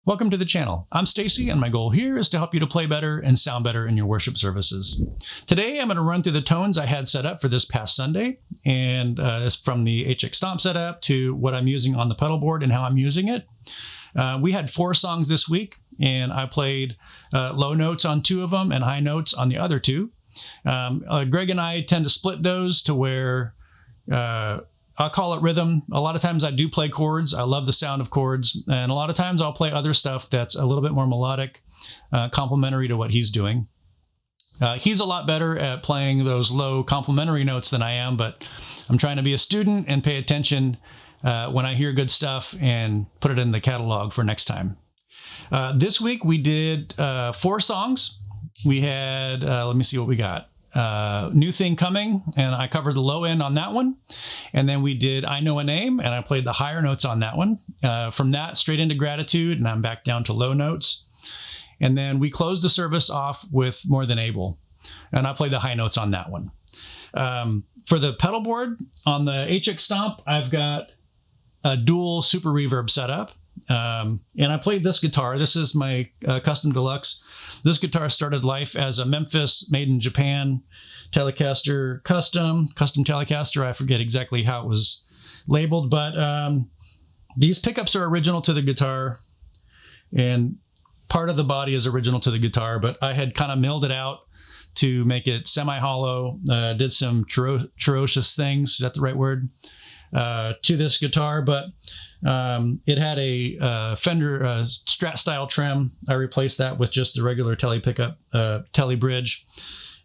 Welcome to the channel. I'm Stacy, and my goal here is to help you to play better and sound better in your worship services. Today, I'm going to run through the tones I had set up for this past Sunday, and it's from the HX Stomp setup to what I'm using on the pedalboard and how I'm using it. We had 4 songs this week, and I played low notes on 2 of them and high notes on the other 2. Greg and I tend to split those to where I'll call it rhythm. A lot of times I do play chords. I love the sound of chords. And a lot of times I'll play other stuff that's a little bit more melodic, complementary to what he's doing. He's a lot better at playing those low complementary notes than I am, but I'm trying to be a student and pay attention when I hear good stuff and put it in the catalog for next time. This week we did 4 songs. We had, let me see what we got. New Thing Coming, and I covered the low end on that one. And then we did I Know a Name, and I played the higher notes on that one. From that straight into Gratitude, and I'm back down to low notes. And then we closed the service off with More Than Able, and I played the high notes on that one. For the pedal board on the HX Stomp, I've got a Dual Super Reverb setup. And I played this guitar. This is my custom Deluxe. This guitar started life as a Memphis made in Japan Telecaster custom Telecaster. I forget exactly how it was labeled, but these pickups are original to the guitar, and part of the body is original to the guitar, but I had kind of milled it out to make it semi-hollow. Did some ferocious things, is that the right word, to this guitar, but it had a Fender Strat style trim. I replaced that with just the regular Tele pickup, Tele bridge.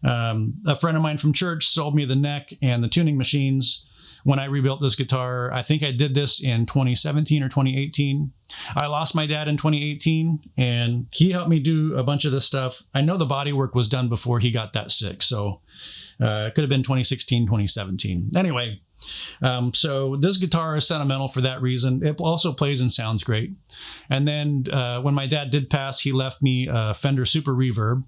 A friend of mine from church sold me the neck and the tuning machines when I rebuilt this guitar. I think I did this in 2017 or 2018. I lost my dad in 2018, and he helped me do a bunch of this stuff. I know the body work was done before he got that sick, so it could have been 2016, 2017. Anyway, so this guitar is sentimental for that reason. It also plays and sounds great. And then when my dad did pass, he left me a Fender Super Reverb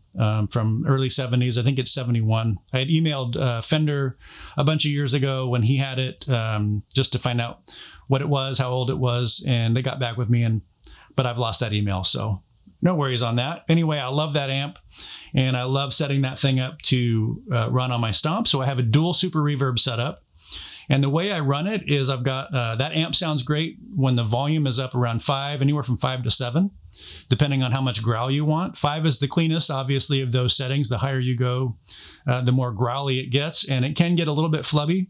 from early 70s. I think it's 71. I had emailed Fender a bunch of years ago when he had it, just to find out what it was, how old it was, and they got back with me, but I've lost that email, so no worries on that. Anyway, I love that amp, and I love setting that thing up to run on my Stomp. So I have a Dual Super Reverb setup. And the way I run it is I've got, that amp sounds great when the volume is up around 5, anywhere from 5 to 7, depending on how much growl you want. 5 is the cleanest, obviously, of those settings. The higher you go, the more growly it gets, and it can get a little bit flubby.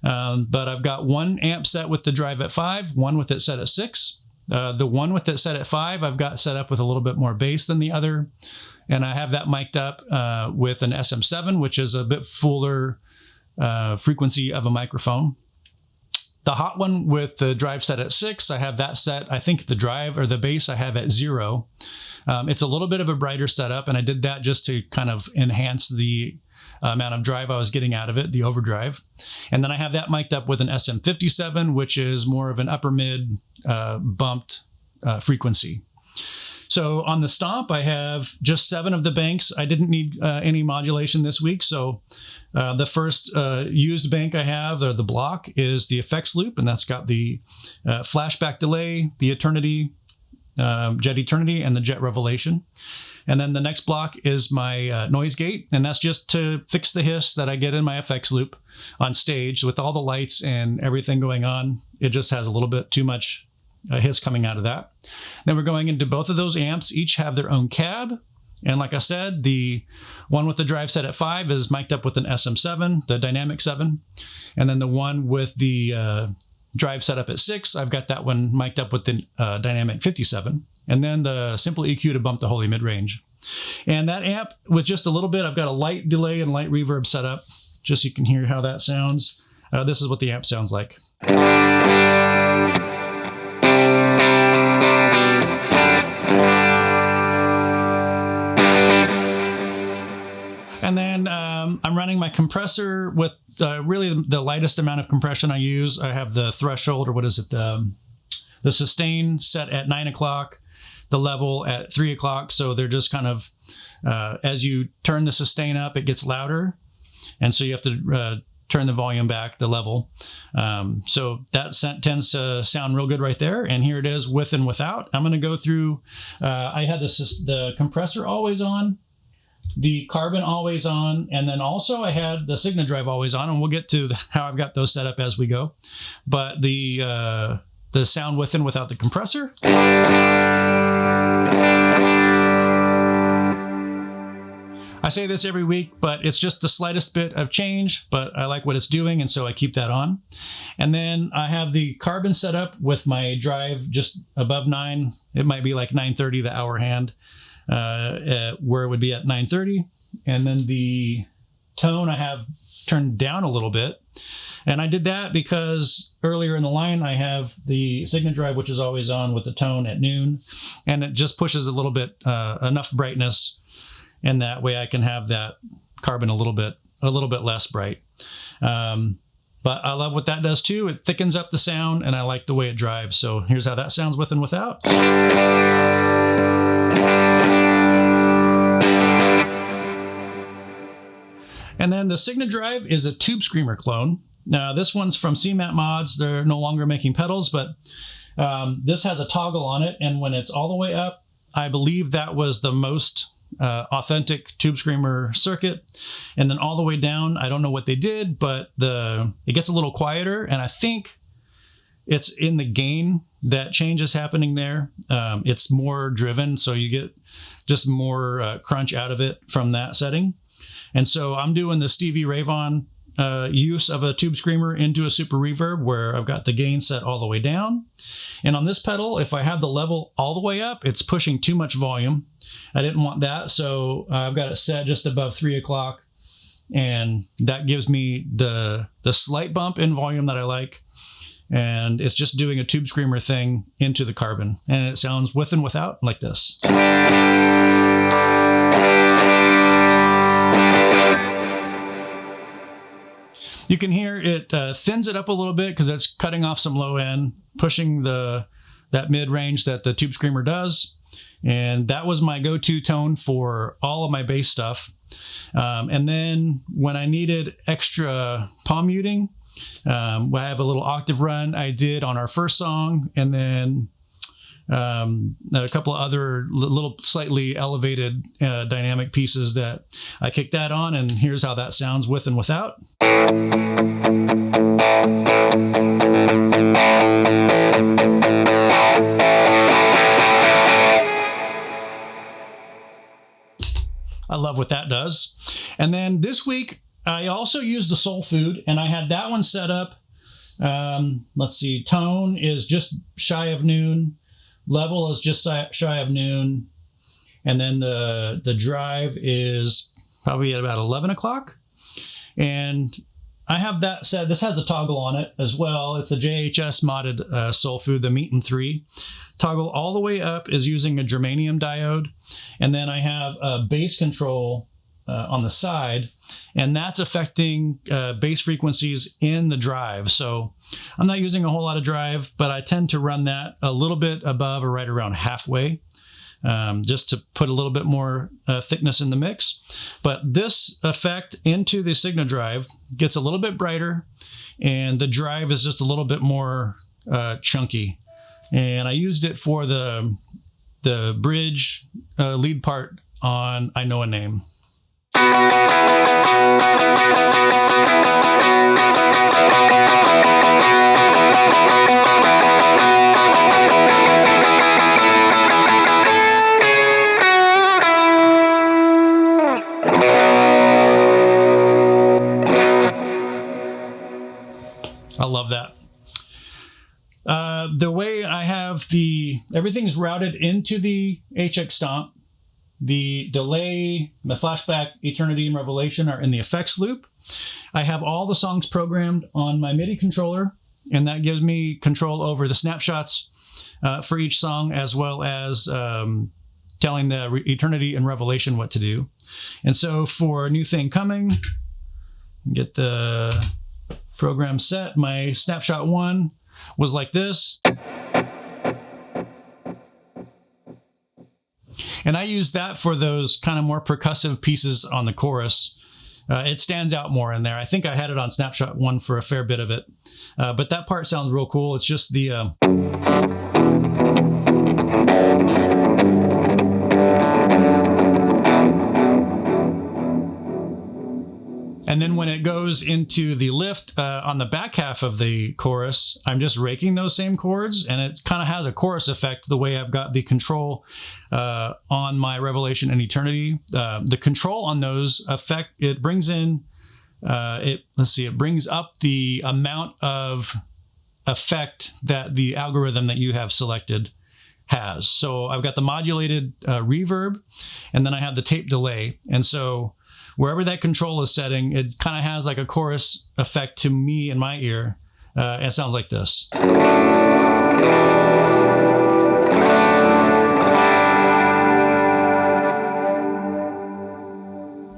But I've got one amp set with the drive at 5, one with it set at 6. The one with it set at 5, I've got set up with a little bit more bass than the other. And I have that mic'd up with an SM7, which is a bit fuller frequency of a microphone. The hot one with the drive set at 6, I have that set. I think the drive or the bass I have at 0. It's a little bit of a brighter setup, and I did that just to kind of enhance the amount of drive I was getting out of it, the overdrive. And then I have that mic'd up with an SM57, which is more of an upper mid bumped frequency. So on the Stomp, I have just 7 of the banks. I didn't need any modulation this week. So the first used bank I have, or the block, is the effects loop, and that's got the flashback delay, the Eternity, Jet Eternity, and the Jet Revelation. And then the next block is my noise gate, and that's just to fix the hiss that I get in my effects loop on stage with all the lights and everything going on. It just has a little bit too much hiss coming out of that. Then we're going into both of those amps. Each have their own cab. And like I said, the one with the drive set at 5 is mic'd up with an SM7, the Dynamic 7. And then the one with the drive set up at 6, I've got that one mic'd up with the Dynamic 57. And then the simple EQ to bump the Holy mid-range. And that amp, with just a little bit, I've got a light delay and light reverb set up, just so you can hear how that sounds. This is what the amp sounds like. And then I'm running my compressor with really the lightest amount of compression I use. I have the threshold, or what is it, the sustain set at 9 o'clock, the level at 3 o'clock. So they're just kind of, as you turn the sustain up, it gets louder. And so you have to turn the volume back, the level. So that tends to sound real good right there. And here it is with and without. I'm going to go through, I had the compressor always on, the carbon always on, and then also I had the Signa drive always on, and we'll get to how I've got those set up as we go. But the sound with and without the compressor. I say this every week, but it's just the slightest bit of change, but I like what it's doing, and so I keep that on. And then I have the carbon set up with my drive just above 9. It might be like 9:30, the hour hand, where it would be at 9:30. And then the tone I have turned down a little bit. And I did that because earlier in the line, I have the Signa drive, which is always on, with the tone at noon, and it just pushes a little bit, enough brightness. And that way I can have that carbon a little bit less bright. But I love what that does too. It thickens up the sound, and I like the way it drives. So here's how that sounds with and without. And then the Signa drive is a Tube Screamer clone. Now this one's from CMATMODS. They're no longer making pedals, but this has a toggle on it. And when it's all the way up, I believe that was the most authentic Tube Screamer circuit. And then all the way down, I don't know what they did, but it gets a little quieter, and I think it's in the gain that change is happening there. It's more driven, so you get just more crunch out of it from that setting. And so I'm doing the Stevie Ray Vaughan use of a Tube Screamer into a Super Reverb, where I've got the gain set all the way down. And on this pedal, if I have the level all the way up, it's pushing too much volume. I didn't want that, so I've got it set just above 3 o'clock, and that gives me the slight bump in volume that I like. And it's just doing a Tube Screamer thing into the carbon, and it sounds with and without like this. You can hear it thins it up a little bit because it's cutting off some low end, pushing that mid range that the Tube Screamer does. And that was my go-to tone for all of my bass stuff. And then when I needed extra palm muting, I have a little octave run I did on our first song, and then a couple of other little slightly elevated dynamic pieces that I kicked that on, and here's how that sounds with and without. I love what that does. And then this week, I also used the Soul Food, and I had that one set up. Let's see, tone is just shy of noon. Level is just shy of noon. And then the drive is probably at about 11 o'clock. And I have that set. This has a toggle on it as well. It's a JHS modded Soul Food, the Meet and 3. Toggle all the way up is using a germanium diode. And then I have a bass control on the side, and that's affecting bass frequencies in the drive. So I'm not using a whole lot of drive, but I tend to run that a little bit above or right around halfway, just to put a little bit more thickness in the mix. But this effect into the Signa drive gets a little bit brighter, and the drive is just a little bit more chunky. And I used it for the bridge lead part on I Know a Name. I love that. The way I have everything's routed into the HX Stomp. The delay, the flashback, eternity, and revelation are in the effects loop. I have all the songs programmed on my MIDI controller, and that gives me control over the snapshots for each song, as well as telling the eternity and revelation what to do. And so for a new thing coming, get the program set. My snapshot 1 was like this. And I use that for those kind of more percussive pieces on the chorus. it stands out more in there. I think I had it on snapshot 1 for a fair bit of it, but that part sounds real cool. It's just the and then when it goes into the lift on the back half of the chorus, I'm just raking those same chords, and it kind of has a chorus effect the way I've got the control on my Revelation and Eternity. The control on those it brings in, it brings up the amount of effect that the algorithm that you have selected has. So I've got the modulated reverb, and then I have the tape delay. And so wherever that control is setting, it kind of has like a chorus effect to me in my ear. It sounds like this.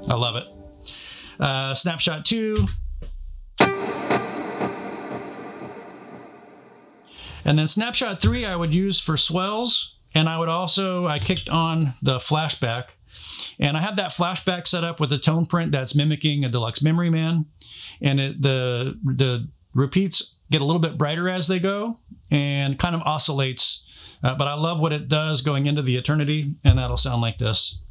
I love it. Snapshot 2. And then snapshot 3 I would use for swells. And I kicked on the flashback. And I have that flashback set up with a tone print that's mimicking a Deluxe Memory Man. And the repeats get a little bit brighter as they go and kind of oscillates. But I love what it does going into the Eternity, and that'll sound like this.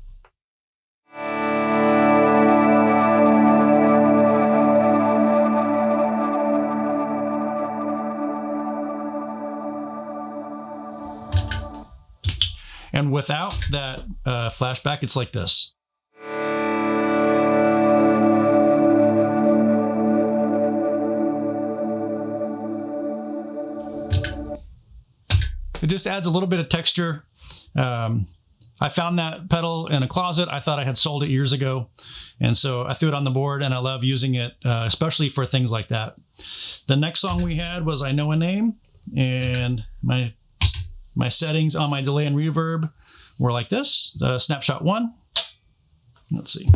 And without that flashback, it's like this. It just adds a little bit of texture. I found that pedal in a closet. I thought I had sold it years ago. And so I threw it on the board, and I love using it, especially for things like that. The next song we had was I Know a Name, and my settings on my delay and reverb were like this. Snapshot 1. Let's see.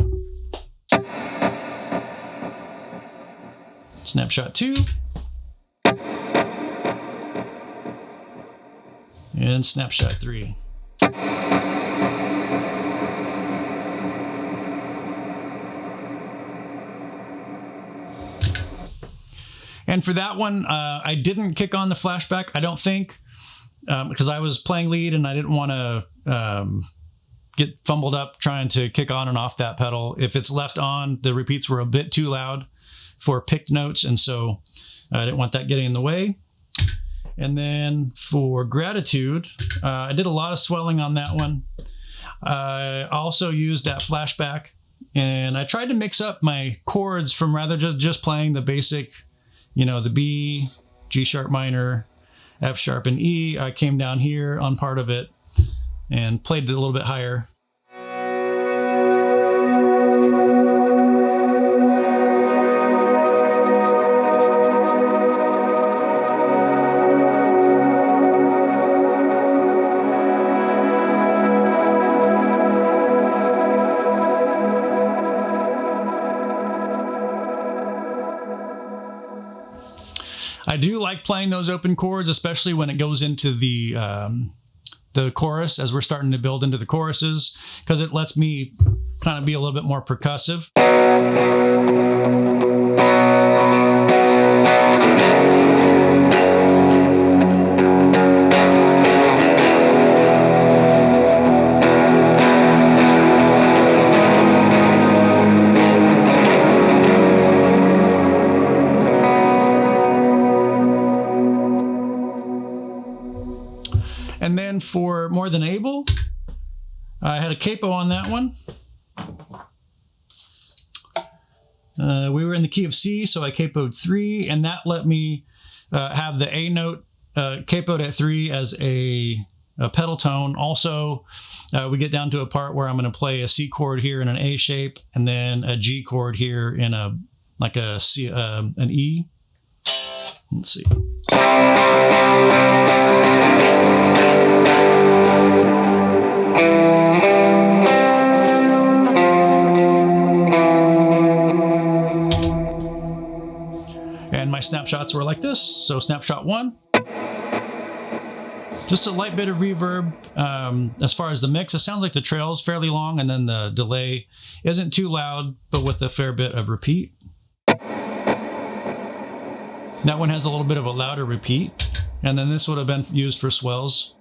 Snapshot 2. And snapshot 3. And for that one, I didn't kick on the flashback, I don't think. Because I was playing lead and I didn't want to get fumbled up trying to kick on and off that pedal. If it's left on, the repeats were a bit too loud for picked notes, and so I didn't want that getting in the way. And then for Gratitude, I did a lot of swelling on that one. I also used that flashback, and I tried to mix up my chords from rather just playing the basic, the B, G sharp minor, F sharp, and E. I came down here on part of it and played it a little bit higher. I do like playing those open chords, especially when it goes into the chorus, as we're starting to build into the choruses, because it lets me kind of be a little bit more percussive. And then for More Than Able, I had a capo on that one. We were in the key of C, so I capoed 3, and that let me have the A note capoed at 3 as a pedal tone. Also, we get down to a part where I'm going to play a C chord here in an A shape, and then a G chord here in an E. Let's see. And my snapshots were like this. So snapshot 1, Just a light bit of reverb. As far as the mix, it sounds like the trail is fairly long, and then the delay isn't too loud, but with a fair bit of repeat. That one has a little bit of a louder repeat, and then this would have been used for swells.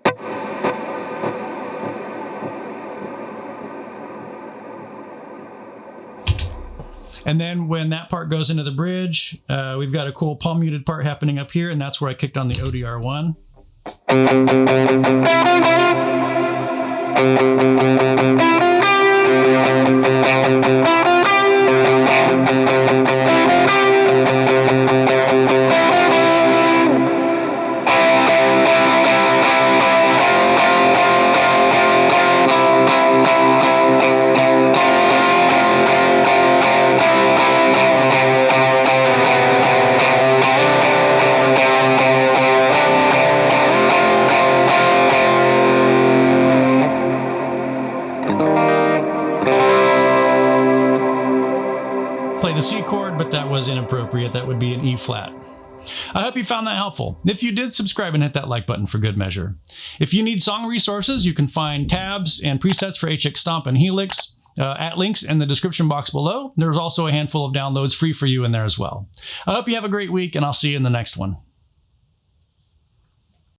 And then when that part goes into the bridge, we've got a cool palm muted part happening up here, and that's where I kicked on the ODR-1. Play the C chord, but that was inappropriate. That would be an E flat. I hope you found that helpful. If you did, subscribe and hit that like button for good measure. If you need song resources, you can find tabs and presets for HX Stomp and Helix at links in the description box below. There's also a handful of downloads free for you in there as well. I hope you have a great week, and I'll see you in the next one.